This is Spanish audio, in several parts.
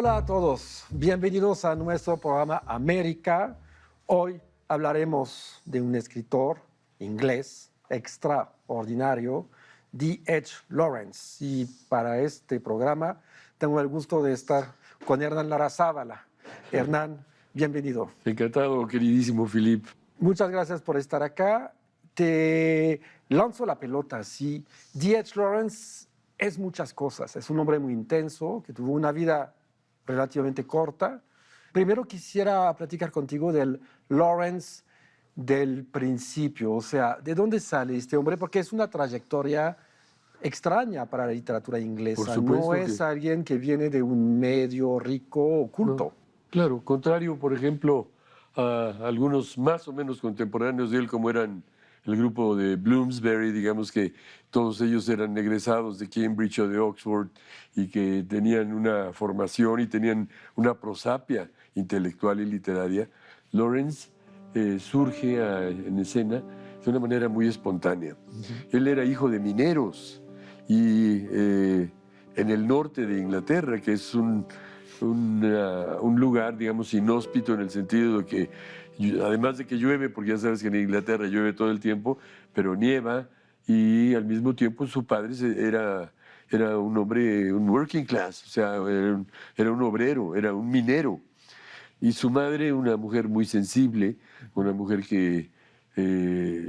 Hola a todos, bienvenidos a nuestro programa América. Hoy hablaremos de un escritor inglés extraordinario, D.H. Lawrence. Y para este programa tengo el gusto de estar con Hernán Larrazábala. Hernán, bienvenido. Encantado, queridísimo Philip. Muchas gracias por estar acá. Te lanzo la pelota, sí. D.H. Lawrence es muchas cosas. Es un hombre muy intenso, que tuvo una vida relativamente corta. Primero quisiera platicar contigo del Lawrence del principio, o sea, ¿de dónde sale este hombre? Porque es una trayectoria extraña para la literatura inglesa. Por supuesto No es que alguien que viene de un medio rico o culto. no. Claro, contrario, por ejemplo, a algunos más o menos contemporáneos de él, como eran el grupo de Bloomsbury, digamos que todos ellos eran egresados de Cambridge o de Oxford y que tenían una formación y tenían una prosapia intelectual y literaria. Lawrence surge en escena de una manera muy espontánea. Él era hijo de mineros y en el norte de Inglaterra, que es un lugar, digamos, inhóspito en el sentido de que, además de que llueve, porque ya sabes que en Inglaterra llueve todo el tiempo, pero nieva, y al mismo tiempo su padre era un hombre, un working class, o sea, era un obrero, era un minero. Y su madre, una mujer muy sensible, una mujer que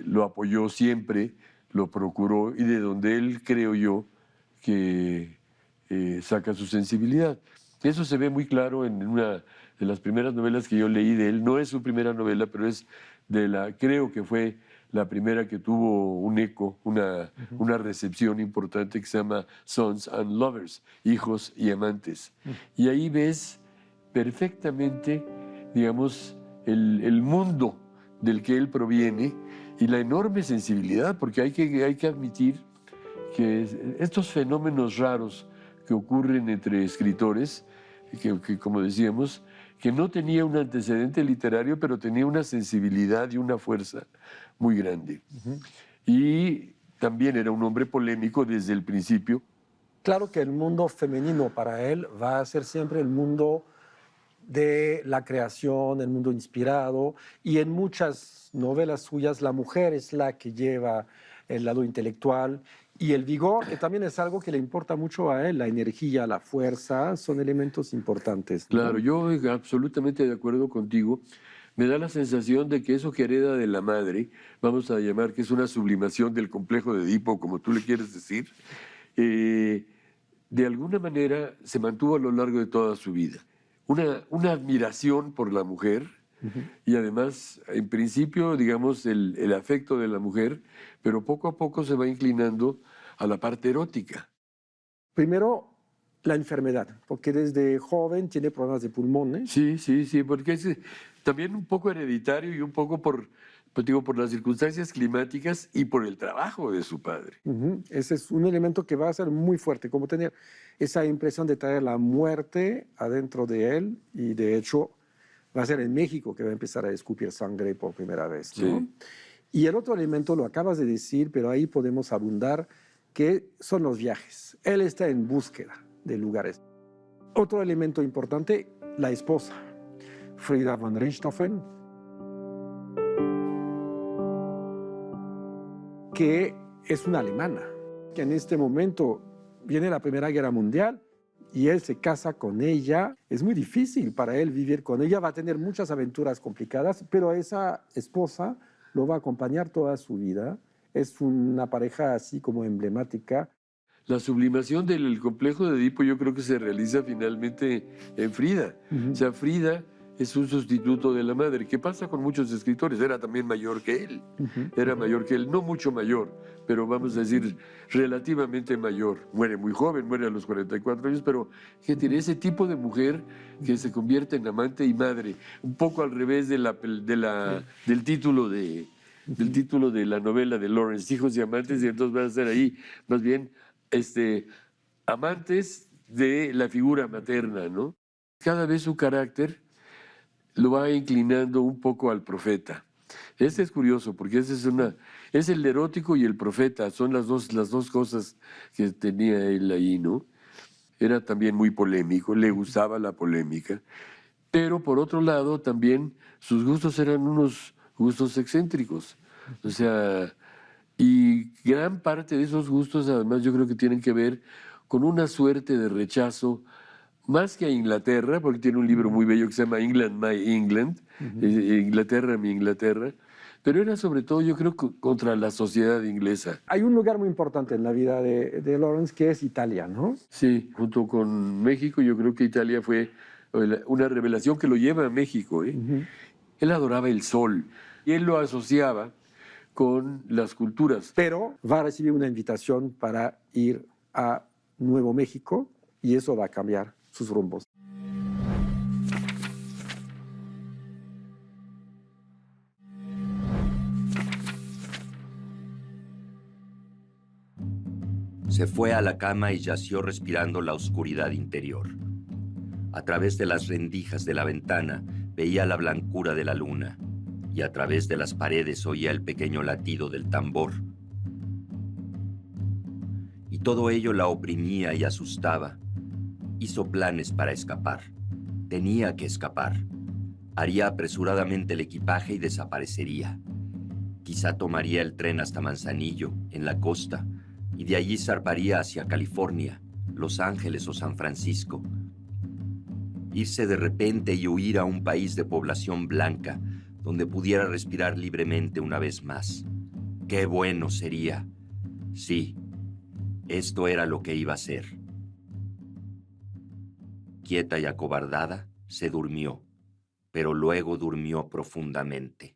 lo apoyó siempre, lo procuró, y de donde él, creo yo, que saca su sensibilidad. Eso se ve muy claro en una de las primeras novelas que yo leí de él. No es su primera novela, pero es creo que fue la primera que tuvo un eco, una recepción importante, que se llama Sons and Lovers, Hijos y Amantes. Y ahí ves perfectamente, digamos, el mundo del que él proviene y la enorme sensibilidad, porque hay que admitir que estos fenómenos raros que ocurren entre escritores, que como decíamos, que no tenía un antecedente literario, pero tenía una sensibilidad y una fuerza muy grande. Y también era un hombre polémico desde el principio. Claro que el mundo femenino para él va a ser siempre el mundo de la creación, el mundo inspirado, y en muchas novelas suyas la mujer es la que lleva el lado intelectual y el vigor, que también es algo que le importa mucho a él, la energía, la fuerza, son elementos importantes, ¿no? Claro, yo absolutamente de acuerdo contigo. Me da la sensación de que eso que hereda de la madre, vamos a llamar que es una sublimación del complejo de Edipo, como tú le quieres decir, de alguna manera se mantuvo a lo largo de toda su vida. Una admiración por la mujer y además, en principio, digamos, el afecto de la mujer, pero poco a poco se va inclinando a la parte erótica. Primero, la enfermedad, porque desde joven tiene problemas de pulmones. Sí, porque es también un poco hereditario y un poco pues digo, por las circunstancias climáticas y por el trabajo de su padre. Ese es un elemento que va a ser muy fuerte, como tener esa impresión de traer la muerte adentro de él, y de hecho va a ser en México que va a empezar a escupir sangre por primera vez, ¿no? Sí. Y el otro elemento lo acabas de decir, pero ahí podemos abundar, que son los viajes. Él está en búsqueda de lugares. Otro elemento importante, la esposa, Frida von Richthofen, que es una alemana, que en este momento viene la Primera Guerra Mundial y él se casa con ella. Es muy difícil para él vivir con ella, va a tener muchas aventuras complicadas, pero esa esposa lo va a acompañar toda su vida. Es una pareja así como emblemática. La sublimación del complejo de Edipo yo creo que se realiza finalmente en Frida. O sea, Frida es un sustituto de la madre. ¿Qué pasa con muchos escritores? Era también mayor que él. Era mayor que él, no mucho mayor, pero vamos a decir relativamente mayor. Muere muy joven, muere a los 44 años, pero ¿qué tiene? Ese tipo de mujer que se convierte en amante y madre, un poco al revés del título de la novela de Lawrence, Hijos y Amantes, y entonces van a ser ahí más bien amantes de la figura materna, ¿no? Cada vez su carácter lo va inclinando un poco al profeta. Este es curioso porque es el erótico y el profeta, son las dos cosas que tenía él ahí, ¿no? era también muy polémico, le gustaba la polémica, pero por otro lado también sus gustos eran unos gustos excéntricos. O sea, y gran parte de esos gustos además yo creo que tienen que ver con una suerte de rechazo más que a Inglaterra, porque tiene un libro muy bello que se llama England, My England, Inglaterra, mi Inglaterra, pero era sobre todo yo creo contra la sociedad inglesa. Hay un lugar muy importante en la vida de Lawrence que es Italia, ¿no? Sí, junto con México yo creo que Italia fue una revelación que lo lleva a México. Él adoraba el sol y él lo asociaba con las culturas. Pero va a recibir una invitación para ir a Nuevo México y eso va a cambiar sus rumbos. Se fue a la cama y yació respirando la oscuridad interior. A través de las rendijas de la ventana veía la blancura de la luna y a través de las paredes oía el pequeño latido del tambor. Y todo ello la oprimía y asustaba. Hizo planes para escapar. Tenía que escapar. Haría apresuradamente el equipaje y desaparecería. Quizá tomaría el tren hasta Manzanillo, en la costa, y de allí zarparía hacia California, Los Ángeles o San Francisco. Irse de repente y huir a un país de población blanca, donde pudiera respirar libremente una vez más. ¡Qué bueno sería! Sí, esto era lo que iba a ser. Quieta y acobardada, se durmió, pero luego durmió profundamente.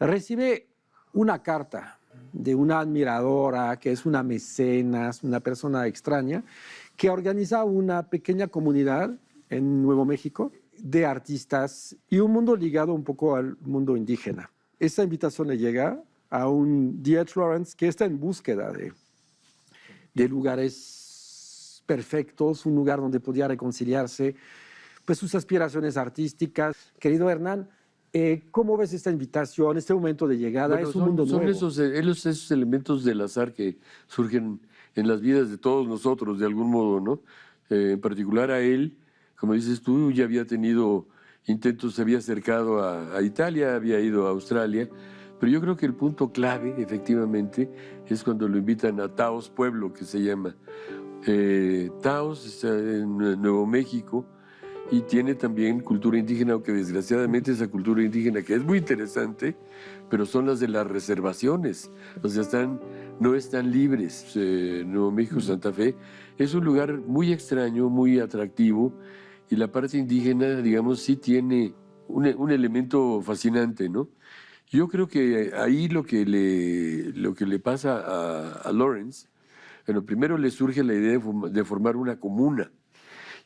Recibe una carta de una admiradora que es una mecenas, una persona extraña, que organiza una pequeña comunidad en Nuevo México de artistas y un mundo ligado un poco al mundo indígena. Esa invitación le llega a un D.H. Lawrence que está en búsqueda de lugares perfectos, un lugar donde podía reconciliarse pues, sus aspiraciones artísticas. Querido Hernán, ¿cómo ves esta invitación, este momento de llegada? Bueno, es un mundo nuevo. Son esos elementos del azar que surgen en las vidas de todos nosotros, de algún modo, ¿no? En particular a él, como dices tú, ya había tenido intentos, se había acercado a Italia, había ido a Australia, pero yo creo que el punto clave, efectivamente, es cuando lo invitan a Taos Pueblo, que se llama. Taos está en Nuevo México, y tiene también cultura indígena, aunque desgraciadamente esa cultura indígena, que es muy interesante, pero son las de las reservaciones, o sea, no están libres. Nuevo México, Santa Fe, es un lugar muy extraño, muy atractivo, y la parte indígena, digamos, sí tiene un elemento fascinante, ¿no? Yo creo que ahí lo que le pasa a Lawrence, bueno, primero le surge la idea de formar una comuna,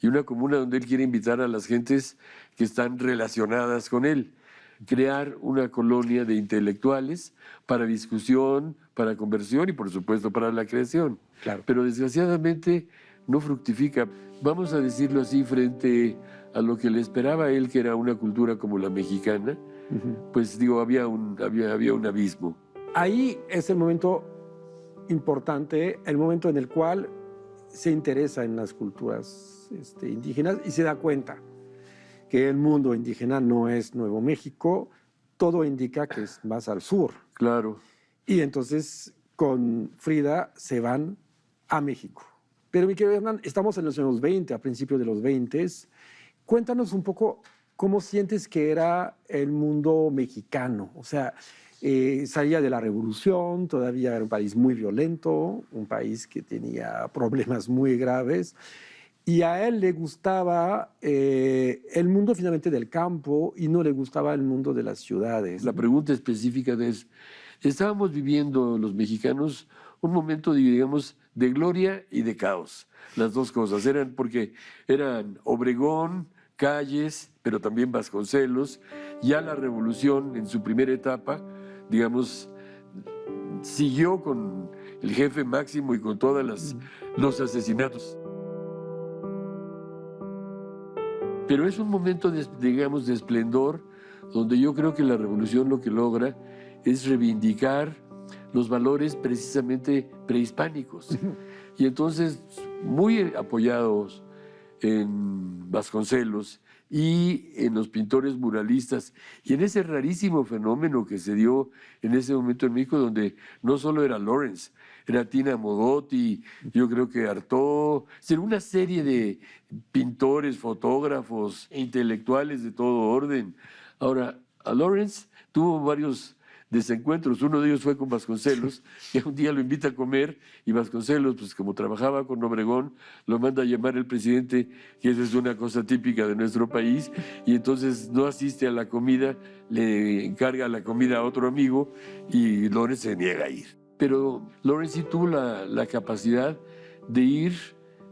y una comuna donde él quiere invitar a las gentes que están relacionadas con él, crear una colonia de intelectuales para discusión, para conversión y por supuesto para la creación. Claro. Pero desgraciadamente no fructifica, vamos a decirlo así, frente a lo que le esperaba a él, que era una cultura como la mexicana, pues digo, había un abismo. Ahí es el momento importante, el momento en el cual se interesa en las culturas indígenas y se da cuenta que el mundo indígena no es Nuevo México, todo indica que es más al sur. Claro. Y entonces con Frida se van a México. Pero mi querido Hernán, estamos en los años 20, a principios de los 20. Cuéntanos un poco cómo sientes que era el mundo mexicano. O sea, salía de la revolución, todavía era un país muy violento, un país que tenía problemas muy graves. Y a él le gustaba el mundo finalmente del campo y no le gustaba el mundo de las ciudades. La pregunta específica es, estábamos viviendo los mexicanos un momento, digamos, de gloria y de caos. Las dos cosas, porque eran Obregón, Calles, pero también Vasconcelos. Ya la revolución en su primera etapa, digamos, siguió con el jefe máximo y con todos los asesinatos. Pero es un momento, digamos, de esplendor, donde yo creo que la revolución lo que logra es reivindicar los valores precisamente prehispánicos. Y entonces, muy apoyados en Vasconcelos y en los pintores muralistas, y en ese rarísimo fenómeno que se dio en ese momento en México, donde no solo era Lawrence, era Tina Modotti, yo creo que Artaud, una serie de pintores, fotógrafos e intelectuales de todo orden. Ahora, a Lawrence tuvo varios desencuentros. Uno de ellos fue con Vasconcelos, que un día lo invita a comer y Vasconcelos, pues como trabajaba con Obregón, lo manda a llamar el presidente, que esa es una cosa típica de nuestro país, y entonces no asiste a la comida, le encarga la comida a otro amigo y Lawrence se niega a ir. Pero Lawrence sí tuvo la capacidad de ir,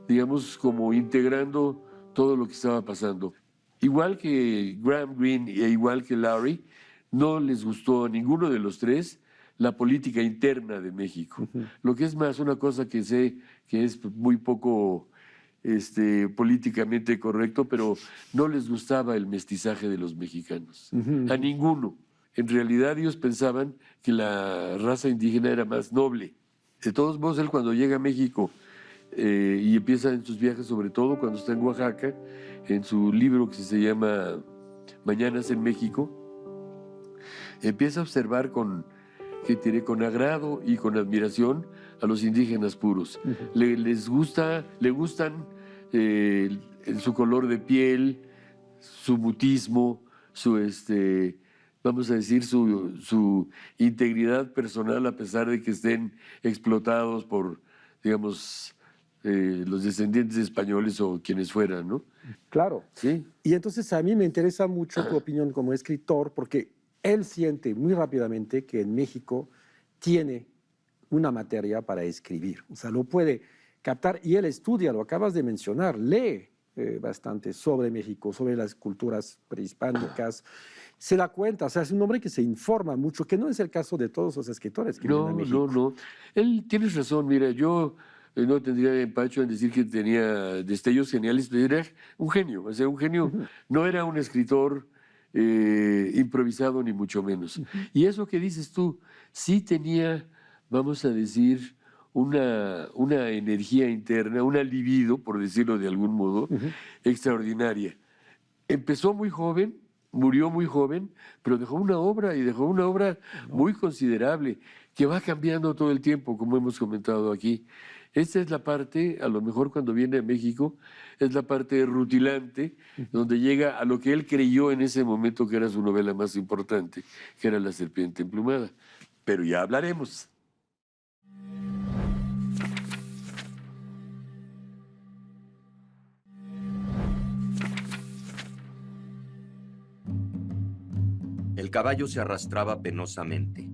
digamos, como integrando todo lo que estaba pasando. Igual que Graham Greene e igual que Larry, no les gustó a ninguno de los tres la política interna de México. Lo que es más, una cosa que sé que es muy poco políticamente correcto, pero no les gustaba el mestizaje de los mexicanos. A ninguno. En realidad ellos pensaban que la raza indígena era más noble. De todos modos, él cuando llega a México y empieza en sus viajes, sobre todo cuando está en Oaxaca, en su libro que se llama Mañanas en México, empieza a observar con agrado y con admiración a los indígenas puros. Le gustan su color de piel, su mutismo, vamos a decir, su integridad personal, a pesar de que estén explotados por, digamos, los descendientes españoles o quienes fueran, ¿no? Claro. Sí. Y entonces a mí me interesa mucho tu opinión como escritor, porque él siente muy rápidamente que en México tiene una materia para escribir. O sea, lo puede captar y él estudia, lo acabas de mencionar, lee bastante sobre México, sobre las culturas prehispánicas, se da cuenta, o sea, es un hombre que se informa mucho, que no es el caso de todos los escritores que vienen a México. No. Tienes razón, mira, yo no tendría empacho en decir que tenía destellos geniales, pero era un genio, o sea, un genio. No era un escritor improvisado ni mucho menos. Y eso que dices tú, sí tenía, vamos a decir, una energía interna, una libido, por decirlo de algún modo, extraordinaria. Empezó muy joven, murió muy joven, pero dejó una obra, y dejó una obra muy considerable, que va cambiando todo el tiempo, como hemos comentado aquí. Esta es la parte, a lo mejor cuando viene a México, es la parte rutilante, donde llega a lo que él creyó en ese momento que era su novela más importante, que era La serpiente emplumada. Pero ya hablaremos. El caballo se arrastraba penosamente.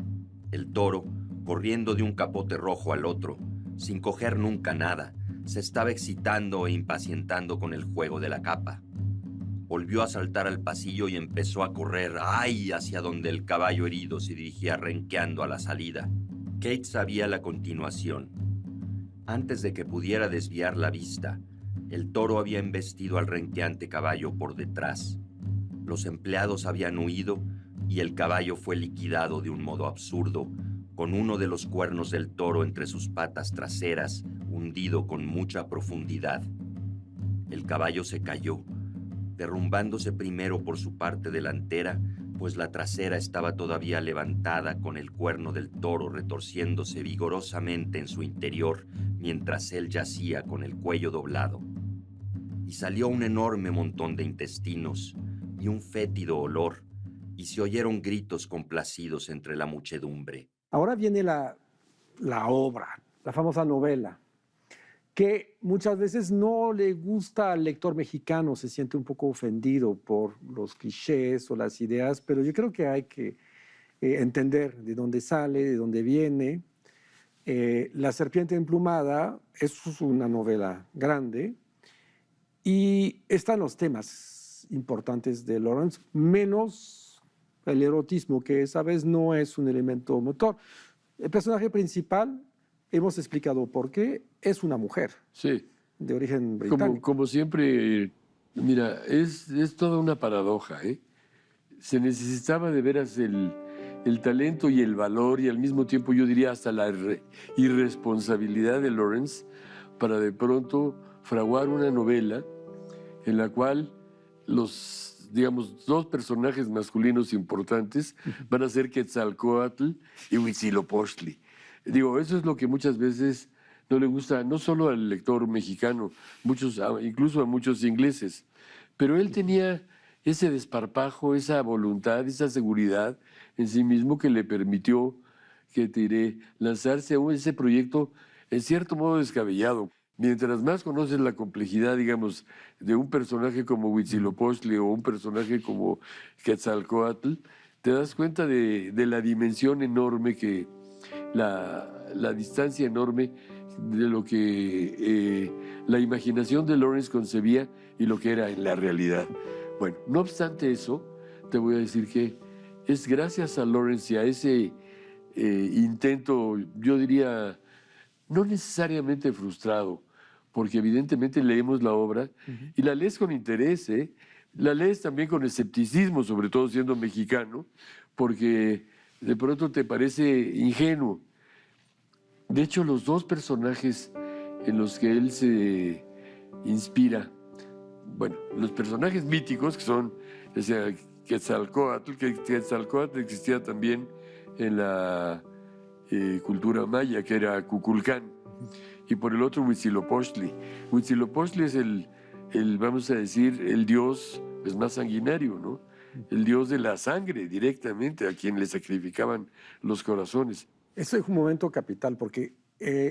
El toro, corriendo de un capote rojo al otro, sin coger nunca nada, se estaba excitando e impacientando con el juego de la capa. Volvió a saltar al pasillo y empezó a correr, ¡ay!, hacia donde el caballo herido se dirigía renqueando a la salida. Kate sabía la continuación. Antes de que pudiera desviar la vista, el toro había embestido al renqueante caballo por detrás. Los empleados habían huido y el caballo fue liquidado de un modo absurdo, con uno de los cuernos del toro entre sus patas traseras, hundido con mucha profundidad. El caballo se cayó, derrumbándose primero por su parte delantera, pues la trasera estaba todavía levantada con el cuerno del toro retorciéndose vigorosamente en su interior, mientras él yacía con el cuello doblado. Y salió un enorme montón de intestinos y un fétido olor, y se oyeron gritos complacidos entre la muchedumbre. Ahora viene la obra, la famosa novela, que muchas veces no le gusta al lector mexicano, se siente un poco ofendido por los clichés o las ideas, pero yo creo que hay que entender de dónde sale, de dónde viene. La serpiente emplumada es una novela grande y están los temas importantes de Lawrence, menos el erotismo, que esa vez no es un elemento motor. El personaje principal, hemos explicado por qué, es una mujer. Sí. De origen británico. Como siempre, mira, es toda una paradoja, ¿eh? Se necesitaba de veras el talento y el valor y al mismo tiempo yo diría hasta la irresponsabilidad de Lawrence para de pronto fraguar una novela en la cual los, digamos, dos personajes masculinos importantes van a ser Quetzalcóatl y Huitzilopochtli. Digo, eso es lo que muchas veces no le gusta, no solo al lector mexicano, incluso a muchos ingleses, pero él tenía ese desparpajo, esa voluntad, esa seguridad en sí mismo que le permitió, que te diré, lanzarse a ese proyecto en cierto modo descabellado. Mientras más conoces la complejidad, digamos, de un personaje como Huitzilopochtli o un personaje como Quetzalcóatl, te das cuenta de la dimensión enorme que, la distancia enorme de lo que la imaginación de Lawrence concebía y lo que era en la realidad. Bueno, no obstante eso, te voy a decir que es gracias a Lawrence y a ese intento, yo diría, no necesariamente frustrado, porque evidentemente leemos la obra y la lees con interés, ¿eh? La lees también con escepticismo, sobre todo siendo mexicano, porque de pronto te parece ingenuo. De hecho, los dos personajes en los que él se inspira, bueno, los personajes míticos que son, o sea, Quetzalcóatl, que Quetzalcóatl existía también en la cultura maya, que era Kukulcán, y por el otro Huitzilopochtli. Huitzilopochtli es vamos a decir, el dios pues, más sanguinario, ¿no? El dios de la sangre directamente, a quien le sacrificaban los corazones. Eso es un momento capital, porque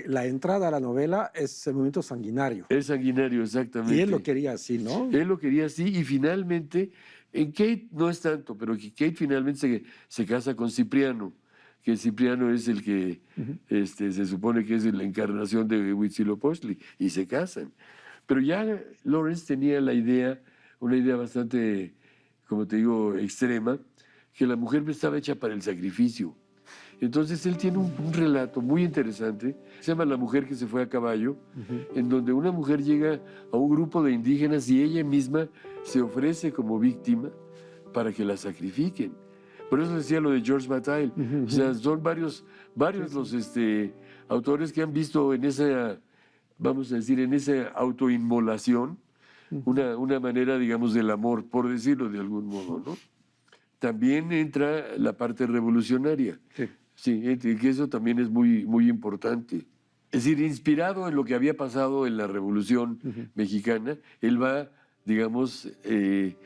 la entrada a la novela es el momento sanguinario. Es sanguinario, exactamente. Y él lo quería así, ¿no? Él lo quería así y finalmente, en Kate no es tanto, pero que Kate finalmente se casa con Cipriano, que Cipriano es el que se supone que es la encarnación de Huitzilopochtli, y se casan. Pero ya Lawrence tenía una idea bastante, como te digo, extrema, que la mujer estaba hecha para el sacrificio. Entonces él tiene un relato muy interesante, se llama La mujer que se fue a caballo, en donde una mujer llega a un grupo de indígenas y ella misma se ofrece como víctima para que la sacrifiquen. Por eso decía lo de George Bataille. O sea, son varios los autores que han visto en esa, vamos a decir, en esa autoinmolación, una manera, digamos, del amor, por decirlo de algún modo, ¿no? También entra la parte revolucionaria. Sí, que eso también es muy, muy importante. Es decir, inspirado en lo que había pasado en la Revolución Mexicana, él va, digamos, en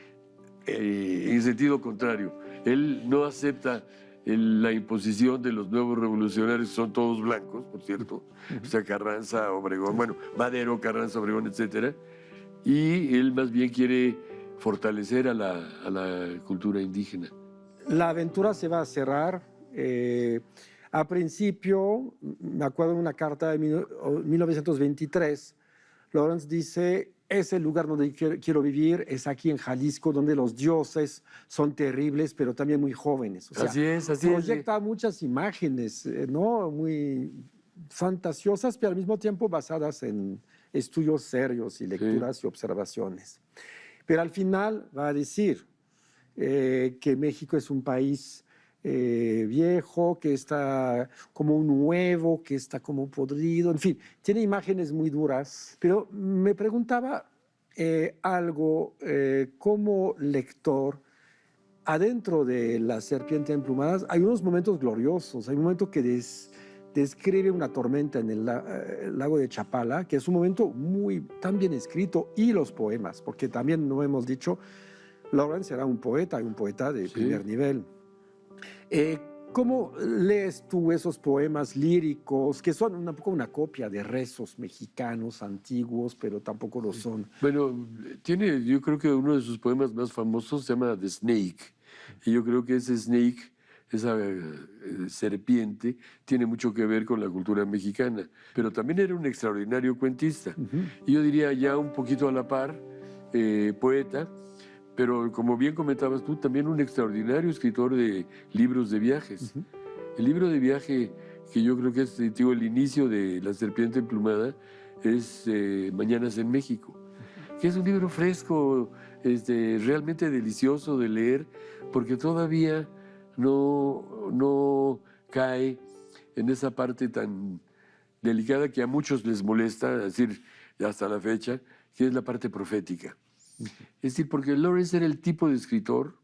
sentido contrario. Él no acepta la imposición de los nuevos revolucionarios, son todos blancos, por cierto, o sea, Carranza, Obregón, bueno, Madero, Carranza, Obregón, etcétera, y él más bien quiere fortalecer a la cultura indígena. La aventura se va a cerrar. A principio, me acuerdo de una carta de 1923, Lawrence dice, es el lugar donde quiero vivir, es aquí en Jalisco, donde los dioses son terribles, pero también muy jóvenes. O sea, así es. Proyecta muchas imágenes, ¿no? Muy fantasiosas, pero al mismo tiempo basadas en estudios serios y lecturas y observaciones. Pero al final va a decir que México es un país viejo, que está como un huevo, que está como podrido, en fin, tiene imágenes muy duras. Pero me preguntaba algo como lector, adentro de La serpiente emplumada hay unos momentos gloriosos, hay un momento que describe una tormenta en el lago de Chapala, que es un momento tan bien escrito, y los poemas, porque también, no hemos dicho, Lawrence era un poeta de primer nivel. ¿Cómo lees tú esos poemas líricos, que son un poco una copia de rezos mexicanos antiguos, pero tampoco lo son? Bueno, yo creo que uno de sus poemas más famosos se llama The Snake, y yo creo que ese Snake, esa serpiente, tiene mucho que ver con la cultura mexicana, pero también era un extraordinario cuentista, y yo diría ya un poquito a la par, poeta, pero como bien comentabas tú, también un extraordinario escritor de libros de viajes. El libro de viaje que yo creo que es el inicio de La serpiente emplumada es Mañanas en México, que es un libro fresco, realmente delicioso de leer, porque todavía no cae en esa parte tan delicada que a muchos les molesta, es decir, hasta la fecha, que es la parte profética. Es decir, porque Lawrence era el tipo de escritor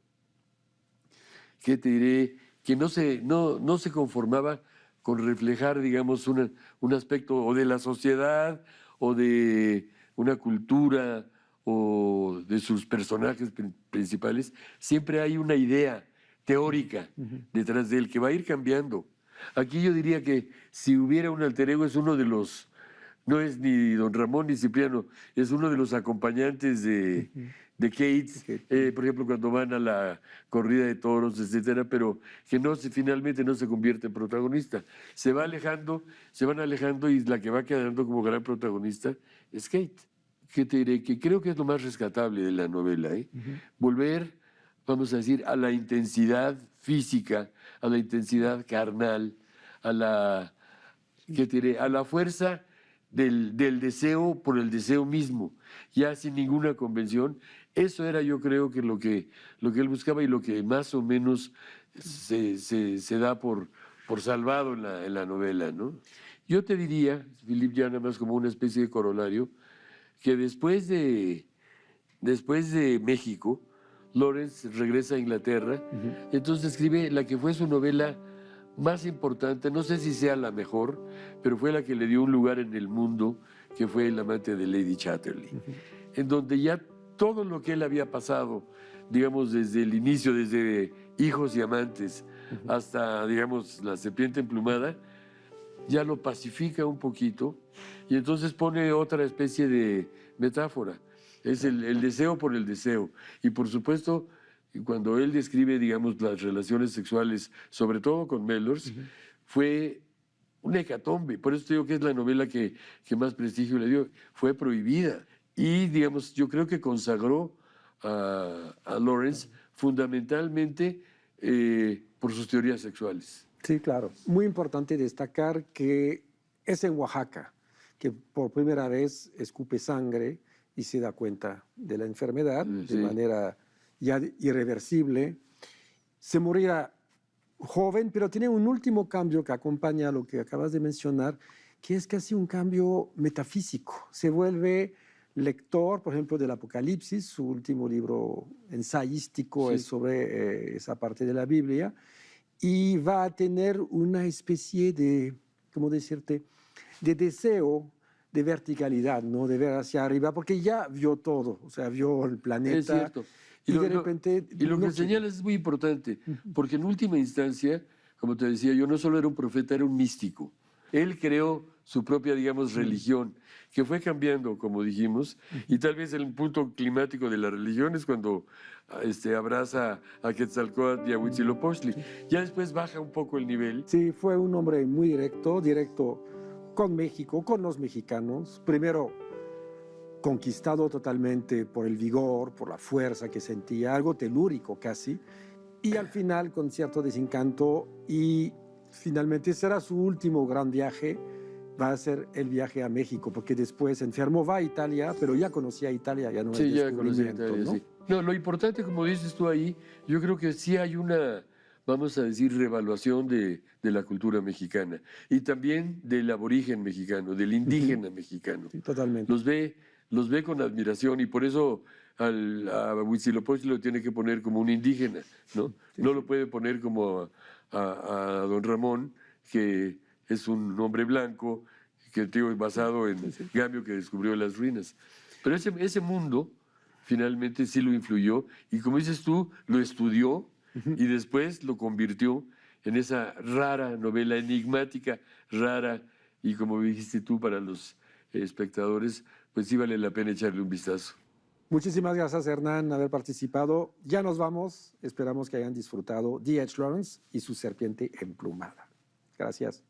que te diré que no se conformaba con reflejar, digamos, un aspecto o de la sociedad o de una cultura o de sus personajes principales. Siempre hay una idea teórica detrás de él que va a ir cambiando. Aquí yo diría que si hubiera un alter ego es uno de los, no es ni Don Ramón ni Cipriano, es uno de los acompañantes de Kate, por ejemplo, cuando van a la corrida de toros, etcétera, pero que finalmente no se convierte en protagonista. Se van alejando y la que va quedando como gran protagonista es Kate. Que te diré que creo que es lo más rescatable de la novela, ¿eh? Volver, vamos a decir, a la intensidad física, a la intensidad carnal, a la fuerza del deseo por el deseo mismo, ya sin ninguna convención. Eso era, yo creo, que lo que él buscaba y lo que más o menos se da por salvado en la novela, ¿no? Yo te diría, Philip, ya nada más como una especie de corolario, que después de México, Lawrence regresa a Inglaterra, entonces escribe la que fue su novela más importante, no sé si sea la mejor, pero fue la que le dio un lugar en el mundo, que fue El amante de Lady Chatterley, en donde ya todo lo que él había pasado, digamos, desde el inicio, desde Hijos y Amantes hasta, digamos, La serpiente emplumada, ya lo pacifica un poquito y entonces pone otra especie de metáfora. Es el deseo por el deseo. Y por supuesto, cuando él describe, digamos, las relaciones sexuales, sobre todo con Mellors, fue una hecatombe. Por eso te digo que es la novela que más prestigio le dio. Fue prohibida. Y, digamos, yo creo que consagró a Lawrence fundamentalmente por sus teorías sexuales. Sí, claro. Muy importante destacar que es en Oaxaca que por primera vez escupe sangre y se da cuenta de la enfermedad de manera ya irreversible. Se morirá joven, pero tiene un último cambio que acompaña a lo que acabas de mencionar, que es casi un cambio metafísico. Se vuelve lector, por ejemplo, del Apocalipsis, su último libro ensayístico es sobre esa parte de la Biblia, y va a tener una especie de, ¿cómo decirte?, de deseo de verticalidad, ¿no? De ver hacia arriba, porque ya vio todo, o sea, vio el planeta. Es cierto. Y de repente... Y lo que señalas es muy importante, porque en última instancia, como te decía yo, no solo era un profeta, era un místico. Él creó su propia, digamos, religión, que fue cambiando, como dijimos, y tal vez el punto climático de la religión es cuando abraza a Quetzalcóatl y a Huitzilopochtli. Ya después baja un poco el nivel. Sí, fue un hombre muy directo con México, con los mexicanos. Primero, conquistado totalmente por el vigor, por la fuerza que sentía, algo telúrico casi, y al final con cierto desencanto, y finalmente será su último gran viaje, va a ser el viaje a México, porque después enfermo, va a Italia, pero ya conocía Italia, ya no sí, es ya conocía descubrimiento, Italia, ¿no? sí. No, lo importante, como dices tú ahí, yo creo que sí hay una, vamos a decir, revaluación de la cultura mexicana y también del aborigen mexicano, del indígena mexicano. Sí, totalmente. Los ve con admiración y por eso a Huitzilopochtli lo tiene que poner como un indígena, ¿no? No lo puede poner como a don Ramón, que es un hombre blanco, que es basado en Gamio, que descubrió las ruinas. Pero ese mundo finalmente sí lo influyó y, como dices tú, lo estudió y después lo convirtió en esa rara novela enigmática, rara, y como dijiste tú, para los espectadores, pues sí vale la pena echarle un vistazo. Muchísimas gracias, Hernán, haber participado. Ya nos vamos. Esperamos que hayan disfrutado D.H. Lawrence y su serpiente emplumada. Gracias.